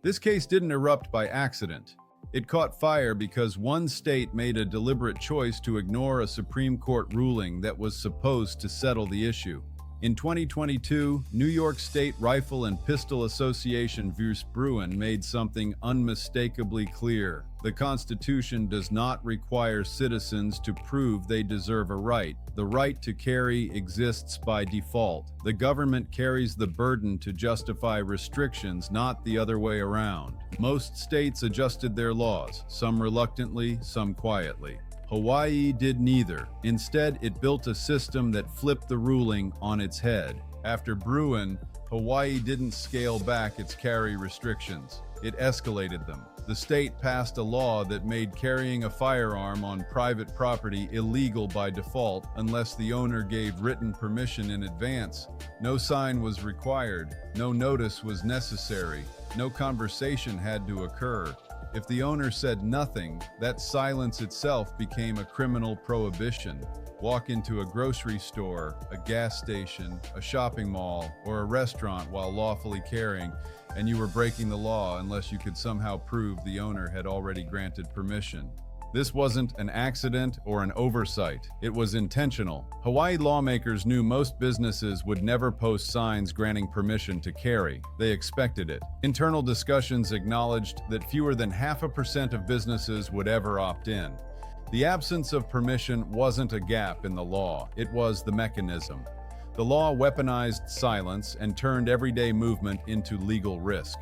This case didn't erupt by accident. It caught fire because one state made a deliberate choice to ignore a Supreme Court ruling that was supposed to settle the issue. In 2022, New York State Rifle and Pistol Association vs. Bruen made something unmistakably clear. The Constitution does not require citizens to prove they deserve a right. The right to carry exists by default. The government carries the burden to justify restrictions, not the other way around. Most states adjusted their laws, some reluctantly, some quietly. Hawaii did neither. Instead, it built a system that flipped the ruling on its head. After Bruen, Hawaii didn't scale back its carry restrictions. It escalated them. The state passed a law that made carrying a firearm on private property illegal by default unless the owner gave written permission in advance. No sign was required. No notice was necessary. No conversation had to occur. If the owner said nothing, that silence itself became a criminal prohibition. Walk into a grocery store, a gas station, a shopping mall, or a restaurant while lawfully carrying, and you were breaking the law unless you could somehow prove the owner had already granted permission. This wasn't an accident or an oversight. It was intentional. Hawaii lawmakers knew most businesses would never post signs granting permission to carry. They expected it. Internal discussions acknowledged that fewer than 0.5% of businesses would ever opt in. The absence of permission wasn't a gap in the law. It was the mechanism. The law weaponized silence and turned everyday movement into legal risk.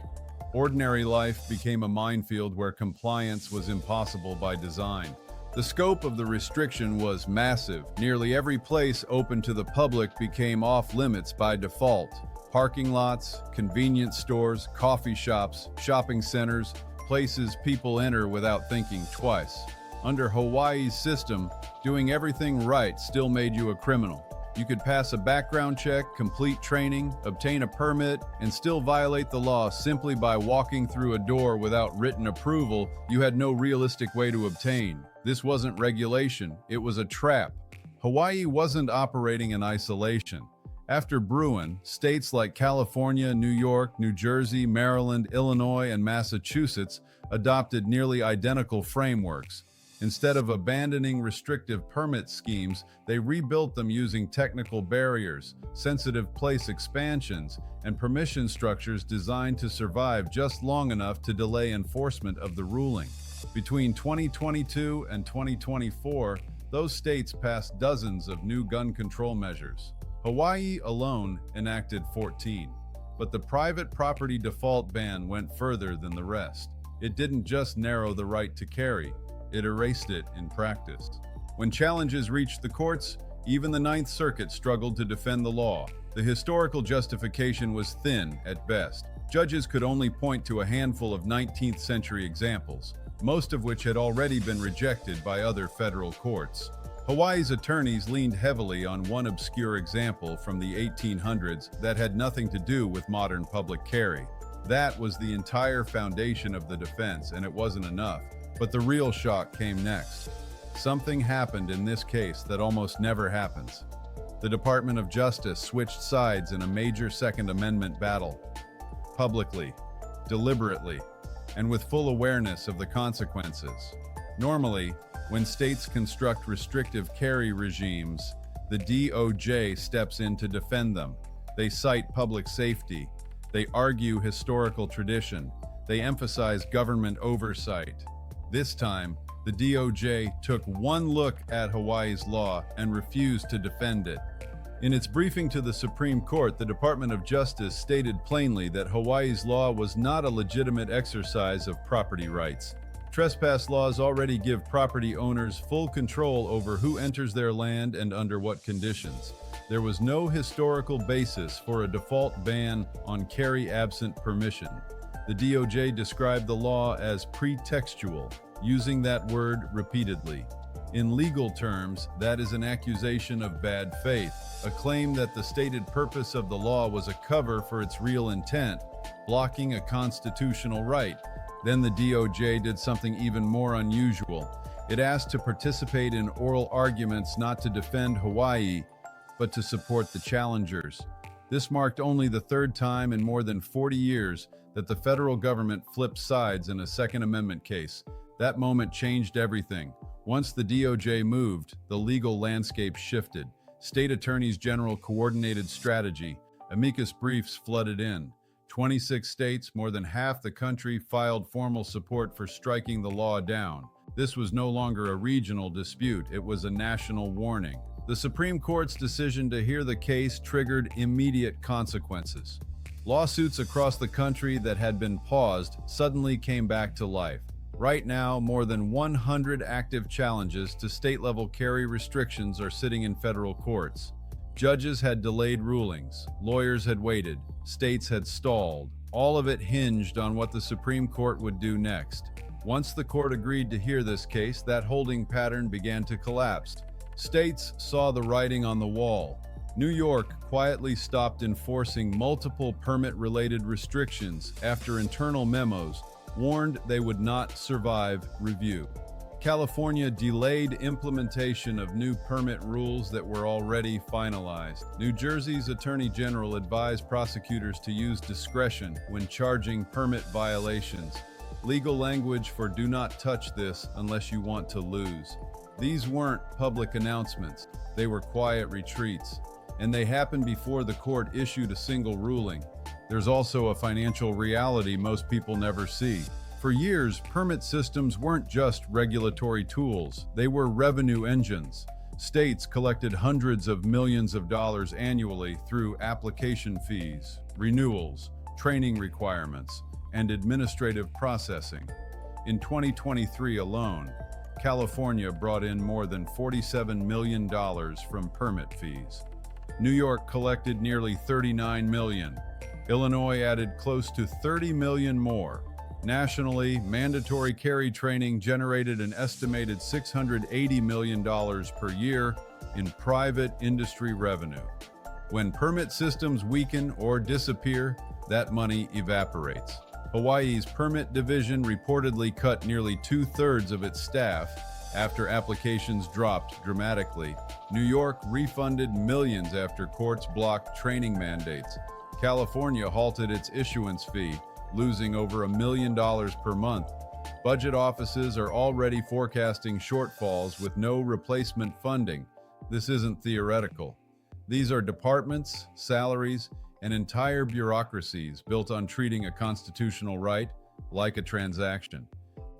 Ordinary life became a minefield where compliance was impossible by design. The scope of the restriction was massive. Nearly every place open to the public became off-limits by default. Parking lots, convenience stores, coffee shops, shopping centers, places people enter without thinking twice. Under Hawaii's system, doing everything right still made you a criminal. You could pass a background check, complete training, obtain a permit, and still violate the law simply by walking through a door without written approval you had no realistic way to obtain. This wasn't regulation, it was a trap. Hawaii wasn't operating in isolation. After Bruen, states like California, New York, New Jersey, Maryland, Illinois, and Massachusetts adopted nearly identical frameworks. Instead of abandoning restrictive permit schemes, they rebuilt them using technical barriers, sensitive place expansions, and permission structures designed to survive just long enough to delay enforcement of the ruling. Between 2022 and 2024, those states passed dozens of new gun control measures. Hawaii alone enacted 14. But the private property default ban went further than the rest. It didn't just narrow the right to carry, it erased it in practice. When challenges reached the courts, even the Ninth Circuit struggled to defend the law. The historical justification was thin at best. Judges could only point to a handful of 19th century examples, most of which had already been rejected by other federal courts. Hawaii's attorneys leaned heavily on one obscure example from the 1800s that had nothing to do with modern public carry. That was the entire foundation of the defense, and it wasn't enough. But the real shock came next. Something happened in this case that almost never happens. The Department of Justice switched sides in a major Second Amendment battle. Publicly, deliberately, and with full awareness of the consequences. Normally, when states construct restrictive carry regimes, the DOJ steps in to defend them. They cite public safety. They argue historical tradition. They emphasize government oversight. This time, the DOJ took one look at Hawaii's law and refused to defend it. In its briefing to the Supreme Court, the Department of Justice stated plainly that Hawaii's law was not a legitimate exercise of property rights. Trespass laws already give property owners full control over who enters their land and under what conditions. There was no historical basis for a default ban on carry absent permission. The DOJ described the law as pretextual, using that word repeatedly. In legal terms, that is an accusation of bad faith, a claim that the stated purpose of the law was a cover for its real intent, blocking a constitutional right. Then the DOJ did something even more unusual. It asked to participate in oral arguments not to defend Hawaii, but to support the challengers. This marked only the third time in more than 40 years that the federal government flipped sides in a Second Amendment case. That moment changed everything. Once the DOJ moved, the legal landscape shifted. State attorneys general coordinated strategy. Amicus briefs flooded in. 26 states, more than half the country, filed formal support for striking the law down. This was no longer a regional dispute, it was a national warning. The Supreme Court's decision to hear the case triggered immediate consequences. Lawsuits across the country that had been paused suddenly came back to life. Right now, more than 100 active challenges to state-level carry restrictions are sitting in federal courts. Judges had delayed rulings, lawyers had waited, states had stalled. All of it hinged on what the Supreme Court would do next. Once the court agreed to hear this case, that holding pattern began to collapse. States saw the writing on the wall. New York quietly stopped enforcing multiple permit-related restrictions after internal memos warned they would not survive review. California delayed implementation of new permit rules that were already finalized. New Jersey's Attorney General advised prosecutors to use discretion when charging permit violations. Legal language for "do not touch this unless you want to lose." These weren't public announcements, they were quiet retreats, and they happened before the court issued a single ruling. There's also a financial reality most people never see. For years, permit systems weren't just regulatory tools, they were revenue engines. States collected hundreds of millions of dollars annually through application fees, renewals, training requirements, and administrative processing. In 2023 alone, California brought in more than $47 million from permit fees. New York collected nearly $39 million. Illinois added close to $30 million more. Nationally, mandatory carry training generated an estimated $680 million per year in private industry revenue. When permit systems weaken or disappear, that money evaporates. Hawaii's permit division reportedly cut nearly two-thirds of its staff after applications dropped dramatically. New York refunded millions after courts blocked training mandates. California halted its issuance fee, losing over $1 million per month. Budget offices are already forecasting shortfalls with no replacement funding. This isn't theoretical. These are departments, salaries, and entire bureaucracies built on treating a constitutional right like a transaction.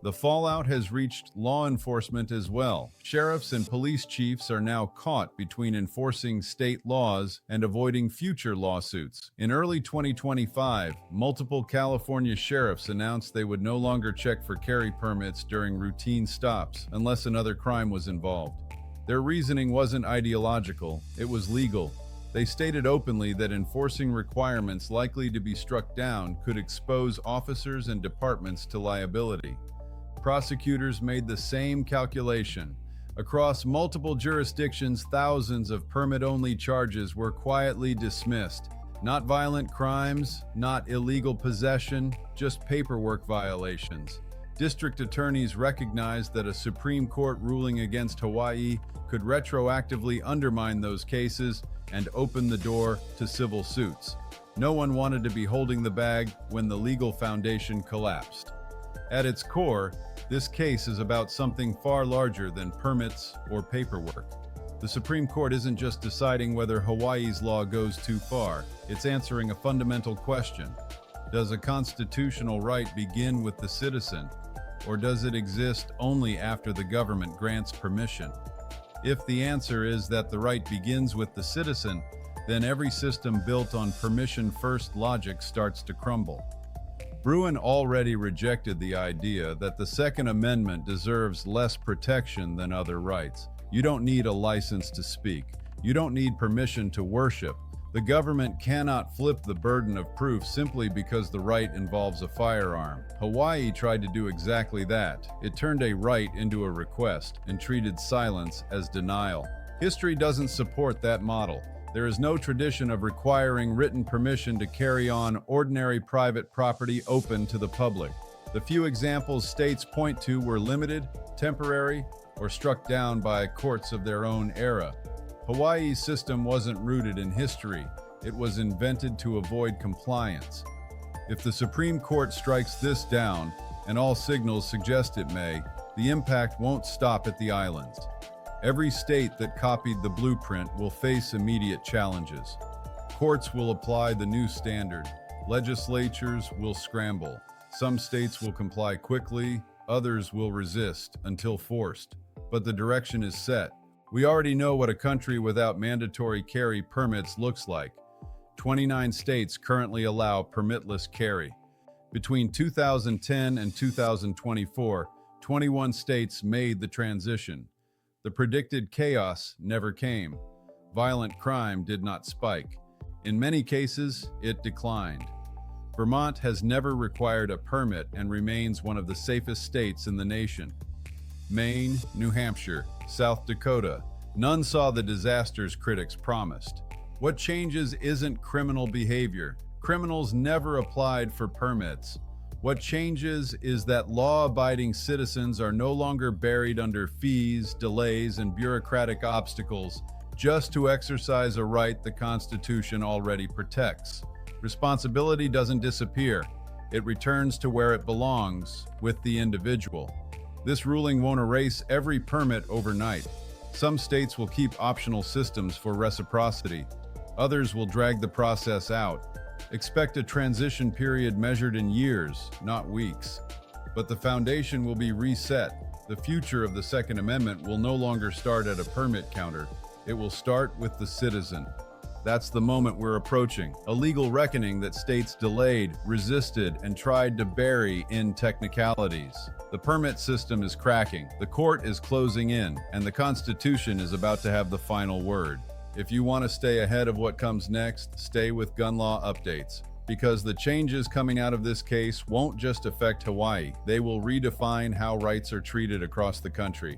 The fallout has reached law enforcement as well. Sheriffs and police chiefs are now caught between enforcing state laws and avoiding future lawsuits. In early 2025, multiple California sheriffs announced they would no longer check for carry permits during routine stops unless another crime was involved. Their reasoning wasn't ideological, it was legal. They stated openly that enforcing requirements likely to be struck down could expose officers and departments to liability. Prosecutors made the same calculation. Across multiple jurisdictions, thousands of permit-only charges were quietly dismissed. Not violent crimes, not illegal possession, just paperwork violations. District attorneys recognized that a Supreme Court ruling against Hawaii could retroactively undermine those cases and open the door to civil suits. No one wanted to be holding the bag when the legal foundation collapsed. At its core, this case is about something far larger than permits or paperwork. The Supreme Court isn't just deciding whether Hawaii's law goes too far, it's answering a fundamental question. Does a constitutional right begin with the citizen, or does it exist only after the government grants permission? If the answer is that the right begins with the citizen, then every system built on permission-first logic starts to crumble. Bruen already rejected the idea that the Second Amendment deserves less protection than other rights. You don't need a license to speak. You don't need permission to worship. The government cannot flip the burden of proof simply because the right involves a firearm. Hawaii tried to do exactly that. It turned a right into a request and treated silence as denial. History doesn't support that model. There is no tradition of requiring written permission to carry on ordinary private property open to the public. The few examples states point to were limited, temporary, or struck down by courts of their own era. Hawaii's system wasn't rooted in history. It was invented to avoid compliance. If the Supreme Court strikes this down, and all signals suggest it may, the impact won't stop at the islands. Every state that copied the blueprint will face immediate challenges. Courts will apply the new standard. Legislatures will scramble. Some states will comply quickly, others will resist until forced. But the direction is set. We already know what a country without mandatory carry permits looks like. 29 states currently allow permitless carry. Between 2010 and 2024, 21 states made the transition. The predicted chaos never came. Violent crime did not spike. In many cases, it declined. Vermont has never required a permit and remains one of the safest states in the nation. Maine, New Hampshire, South Dakota, none saw the disasters critics promised. What changes isn't criminal behavior. Criminals never applied for permits. What changes is that law-abiding citizens are no longer buried under fees, delays, and bureaucratic obstacles just to exercise a right the Constitution already protects. Responsibility doesn't disappear. It returns to where it belongs, with the individual. This ruling won't erase every permit overnight. Some states will keep optional systems for reciprocity. Others will drag the process out. Expect a transition period measured in years, not weeks. But the foundation will be reset. The future of the Second Amendment will no longer start at a permit counter. It will start with the citizen. That's the moment we're approaching, a legal reckoning that states delayed, resisted, and tried to bury in technicalities. The permit system is cracking, the court is closing in, and the Constitution is about to have the final word. If you want to stay ahead of what comes next, stay with Gun Law Updates, because the changes coming out of this case won't just affect Hawaii, they will redefine how rights are treated across the country.